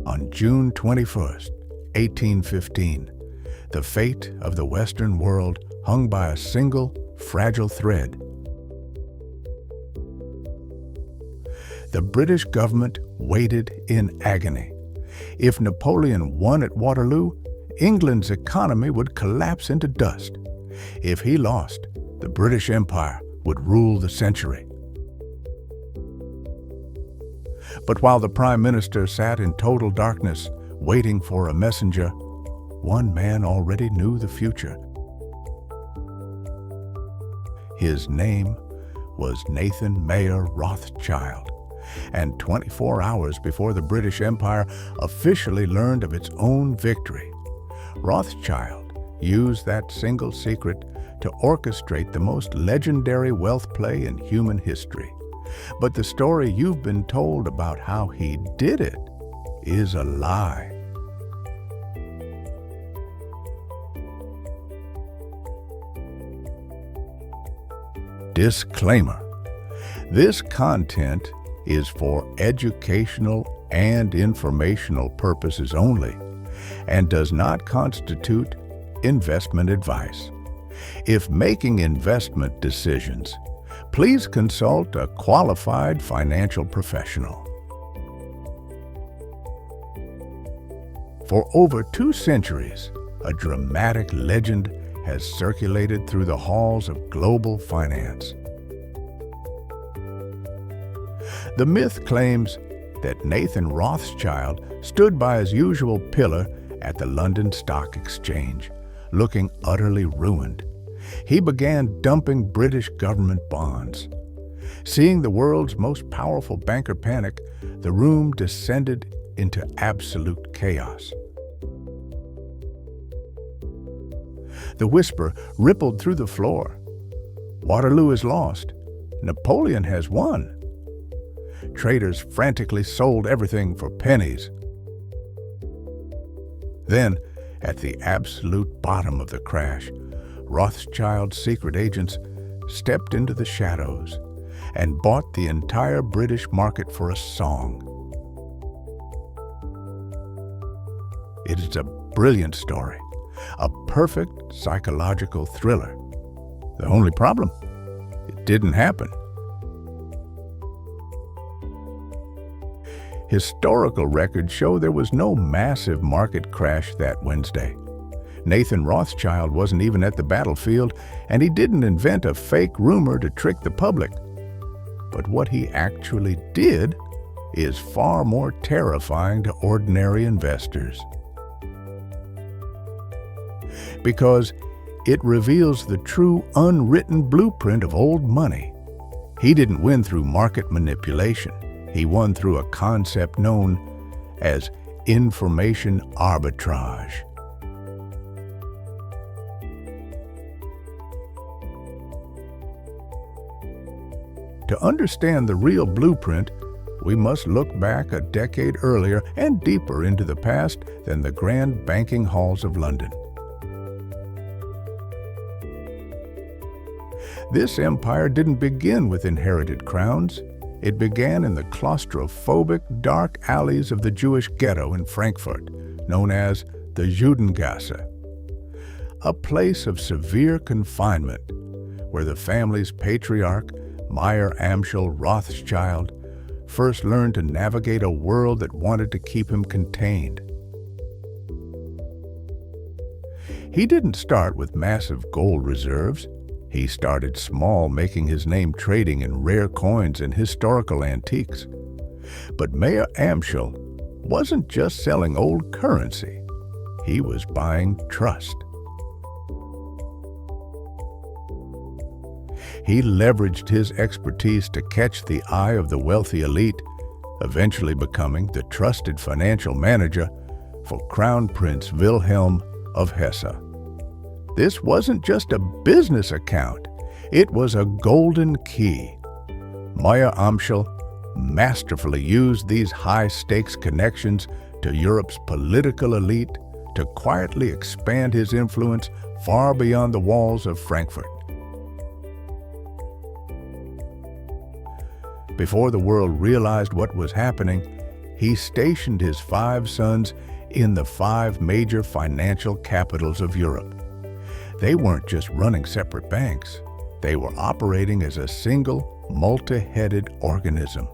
On June 21st, 1815, the fate of the Western world hung by a single, fragile thread. The British government waited in agony. If Napoleon won at Waterloo, England's economy would collapse into dust. If he lost, the British Empire would rule the century. But while the Prime Minister sat in total darkness, waiting for a messenger, one man already knew the future. His name was Nathan Mayer Rothschild, and 24 hours before the British Empire officially learned of its own victory, Rothschild used that single secret to orchestrate the most legendary wealth play in human history. But the story you've been told about how he did it is a lie. Disclaimer: this content is for educational and informational purposes only and does not constitute investment advice. If making investment decisions, please consult a qualified financial professional. For over 2 centuries, a dramatic legend has circulated through the halls of global finance. The myth claims that Nathan Rothschild stood by his usual pillar at the London Stock Exchange, looking utterly ruined. He began dumping British government bonds. Seeing the world's most powerful banker panic, the room descended into absolute chaos. The whisper rippled through the floor. Waterloo is lost. Napoleon has won. Traders frantically sold everything for pennies. Then, at the absolute bottom of the crash, Rothschild's secret agents stepped into the shadows and bought the entire British market for a song. It is a brilliant story, a perfect psychological thriller. The only problem, it didn't happen. Historical records show there was no massive market crash that Wednesday. Nathan Rothschild wasn't even at the battlefield, and he didn't invent a fake rumor to trick the public. But what he actually did is far more terrifying to ordinary investors, because it reveals the true unwritten blueprint of old money. He didn't win through market manipulation. He won through a concept known as information arbitrage. To understand the real blueprint, we must look back a decade earlier and deeper into the past than the grand banking halls of London. This empire didn't begin with inherited crowns. It began in the claustrophobic, dark alleys of the Jewish ghetto in Frankfurt, known as the Judengasse, a place of severe confinement where the family's patriarch, Meyer Amschel Rothschild, first learned to navigate a world that wanted to keep him contained. He didn't start with massive gold reserves. He started small, making his name trading in rare coins and historical antiques. But Meyer Amschel wasn't just selling old currency. He was buying trust. He leveraged his expertise to catch the eye of the wealthy elite, eventually becoming the trusted financial manager for Crown Prince Wilhelm of Hesse. This wasn't just a business account, it was a golden key. Meyer Amschel masterfully used these high-stakes connections to Europe's political elite to quietly expand his influence far beyond the walls of Frankfurt. Before the world realized what was happening, he stationed his 5 sons in the 5 major financial capitals of Europe. They weren't just running separate banks. They were operating as a single, multi-headed organism.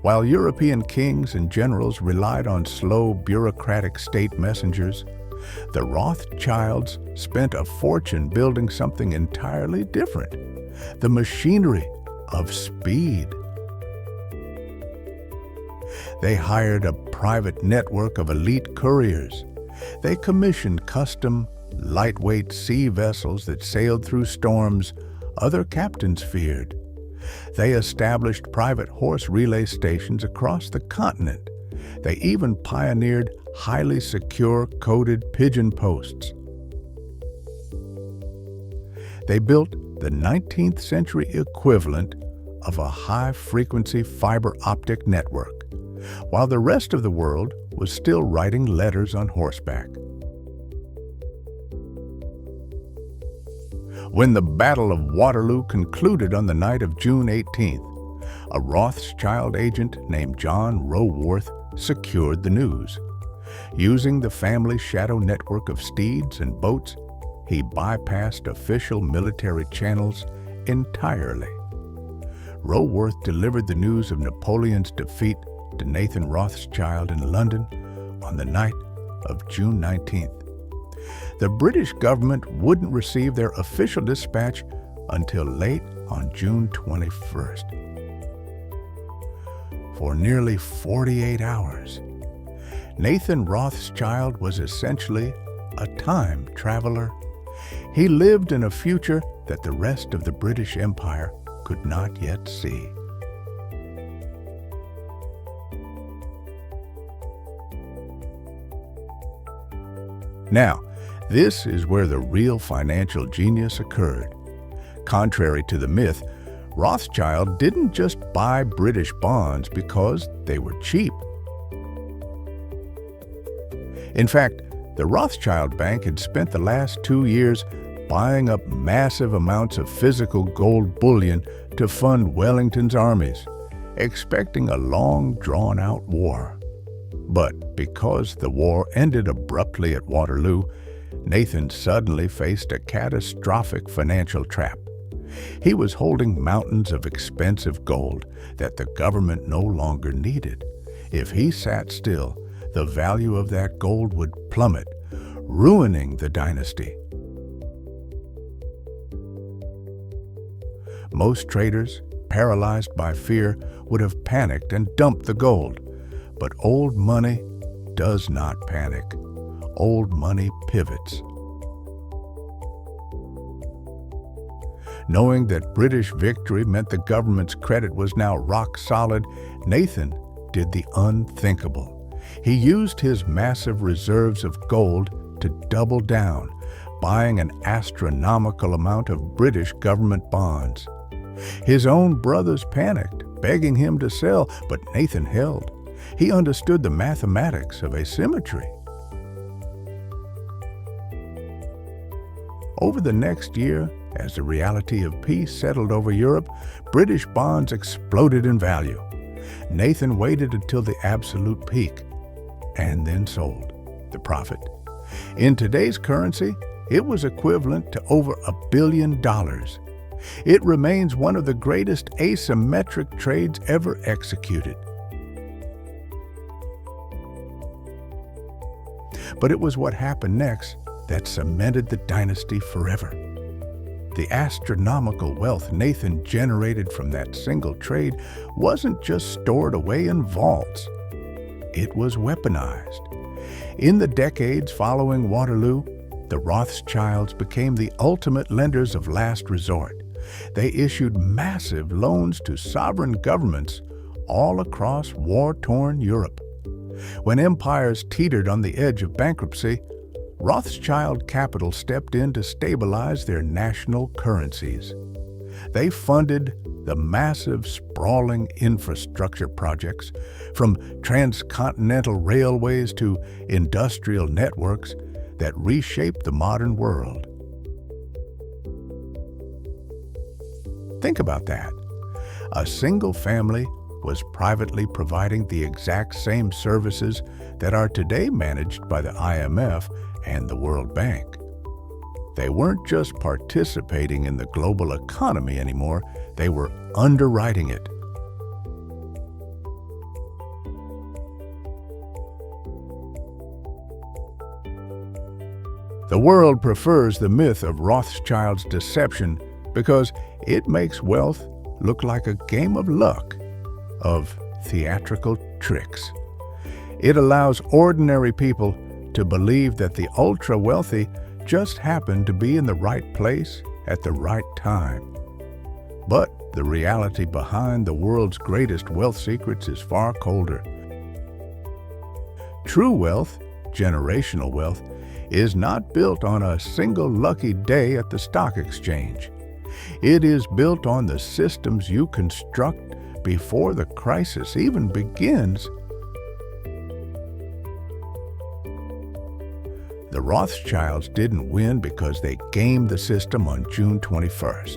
While European kings and generals relied on slow, bureaucratic state messengers, the Rothschilds spent a fortune building something entirely different: the machinery of speed. They hired a private network of elite couriers. They commissioned custom, lightweight sea vessels that sailed through storms other captains feared. They established private horse relay stations across the continent. They even pioneered highly secure coded pigeon posts. They built the 19th century equivalent of a high-frequency fiber optic network, while the rest of the world was still writing letters on horseback. When the Battle of Waterloo concluded on the night of June 18th, a Rothschild agent named John Roworth secured the news. Using the family shadow network of steeds and boats, he bypassed official military channels entirely. Roworth delivered the news of Napoleon's defeat to Nathan Rothschild in London on the night of June 19th. The British government wouldn't receive their official dispatch until late on June 21st. For nearly 48 hours, Nathan Rothschild was essentially a time traveler. He lived in a future that the rest of the British Empire could not yet see. Now, this is where the real financial genius occurred. Contrary to the myth, Rothschild didn't just buy British bonds because they were cheap. In fact, the Rothschild Bank had spent the last 2 years buying up massive amounts of physical gold bullion to fund Wellington's armies, expecting a long, drawn-out war. But because the war ended abruptly at Waterloo, Nathan suddenly faced a catastrophic financial trap. He was holding mountains of expensive gold that the government no longer needed. If he sat still, the value of that gold would plummet, ruining the dynasty. Most traders, paralyzed by fear, would have panicked and dumped the gold. But old money does not panic. Old money pivots. Knowing that British victory meant the government's credit was now rock solid, Nathan did the unthinkable. He used his massive reserves of gold to double down, buying an astronomical amount of British government bonds. His own brothers panicked, begging him to sell, but Nathan held. He understood the mathematics of asymmetry. Over the next year, as the reality of peace settled over Europe, British bonds exploded in value. Nathan waited until the absolute peak and then sold. The profit. In today's currency, it was equivalent to over $1 billion. It remains one of the greatest asymmetric trades ever executed. But it was what happened next that cemented the dynasty forever. The astronomical wealth Nathan generated from that single trade wasn't just stored away in vaults. It was weaponized. In the decades following Waterloo, the Rothschilds became the ultimate lenders of last resort. They issued massive loans to sovereign governments all across war-torn Europe. When empires teetered on the edge of bankruptcy, Rothschild capital stepped in to stabilize their national currencies. They funded the massive, sprawling infrastructure projects, from transcontinental railways to industrial networks, that reshaped the modern world. Think about that. A single family was privately providing the exact same services that are today managed by the IMF and the World Bank. They weren't just participating in the global economy anymore, they were underwriting it. The world prefers the myth of Rothschild's deception because it makes wealth look like a game of luck, of theatrical tricks. It allows ordinary people to believe that the ultra-wealthy just happen to be in the right place at the right time. But the reality behind the world's greatest wealth secrets is far colder. True wealth, generational wealth, is not built on a single lucky day at the stock exchange. It is built on the systems you construct before the crisis even begins. The Rothschilds didn't win because they gamed the system on June 21st.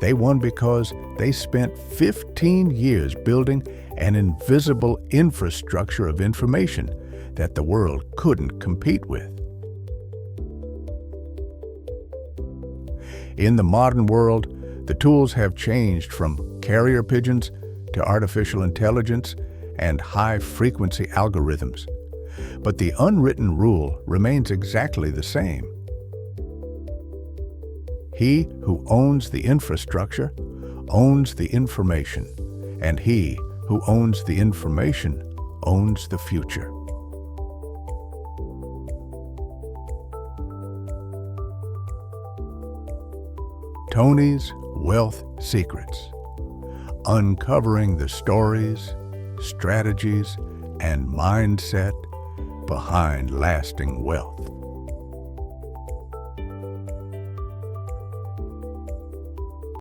They won because they spent 15 years building an invisible infrastructure of information that the world couldn't compete with. In the modern world, the tools have changed from carrier pigeons to artificial intelligence and high-frequency algorithms. But the unwritten rule remains exactly the same. He who owns the infrastructure owns the information, and he who owns the information owns the future. Tony's Wealth Secrets: uncovering the stories, strategies, and mindset behind lasting wealth.